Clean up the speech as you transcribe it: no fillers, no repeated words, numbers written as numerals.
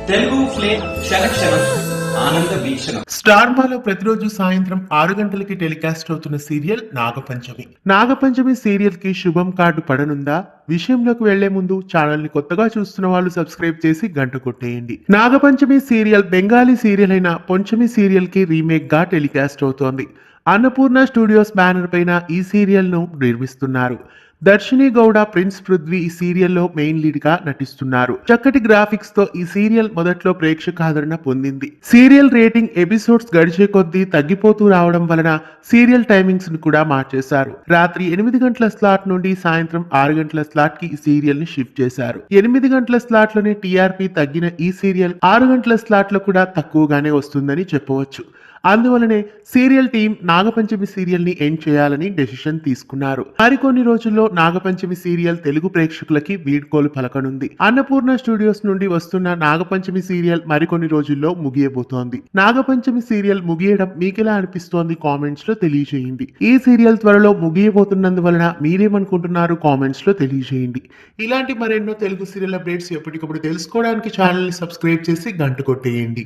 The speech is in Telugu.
తెలుగు ఫ్లేమ్ క్షణక్షణం ఆనంద వీక్షణం. స్టార్ మాలో ప్రతిరోజు సాయంత్రం 6 గంటలకి టెలికాస్ట్ అవుతున్న సీరియల్ నాగపంచమి. నాగపంచమి సీరియల్ కి శుభం కార్డు పడనుందా? విషయంలోకి వెళ్లే ముందు ఛానల్ ని కొత్తగా చూస్తున్న వాళ్ళు సబ్స్క్రైబ్ చేసి గంట కొట్టేయండి. నాగపంచమి సీరియల్ బెంగాలీ సీరియల్ అయిన పొంచమి సీరియల్ కి రీమేక్ గా టెలికాస్ట్ అవుతోంది. అన్నపూర్ణ స్టూడియోస్ బ్యానర్ పైన ఈ సీరియల్ ను నిర్మిస్తున్నారు. దర్శిని గౌడ, ప్రిన్స్ పృథ్వీ ఈ సీరియల్లో మెయిన్ లీడ్ గా నటిస్తున్నారు. చక్కటి గ్రాఫిక్స్ తో ఈ సీరియల్ మొదట్లో ప్రేక్షక ఆదరణ పొందింది. సీరియల్ రేటింగ్ ఎపిసోడ్స్ గడిచే కొద్దీ తగ్గిపోతూ రావడం వలన సీరియల్ టైమింగ్స్ ని కూడా మార్చేశారు. రాత్రి 8 గంటల స్లాట్ నుండి సాయంత్రం 6 గంటల స్లాట్ కి ఈ సీరియల్ ని షిఫ్ట్ చేశారు. 8 గంటల స్లాట్ లోనే టీఆర్పీ తగ్గిన ఈ సీరియల్ 6 గంటల స్లాట్ లో కూడా తక్కువగానే వస్తుందని చెప్పవచ్చు. అందువలనే సీరియల్ టీం నాగపంచమి సీరియల్ ని ఎండ్ చేయాలని డెసిషన్ తీసుకున్నారు. మరికొన్ని రోజుల్లో నాగపంచమి సీరియల్ తెలుగు ప్రేక్షకులకి వీడ్కోలు పలకనుంది. అన్నపూర్ణ స్టూడియోస్ నుండి వస్తున్న నాగపంచమి సీరియల్ మరికొన్ని రోజుల్లో ముగియబోతోంది. నాగపంచమి సీరియల్ ముగియడం మీకెలా అనిపిస్తోంది కామెంట్స్ లో తెలియజేయండి. ఈ సీరియల్ త్వరలో ముగియబోతున్నందువలన మీరేమనుకుంటున్నారు కామెంట్స్ లో తెలియజేయండి. ఇలాంటి మరెన్నో తెలుగు సీరియల్ అప్డేట్స్ ఎప్పటికప్పుడు తెలుసుకోవడానికి ఛానల్ ని సబ్స్క్రైబ్ చేసి గంట కొట్టేయండి.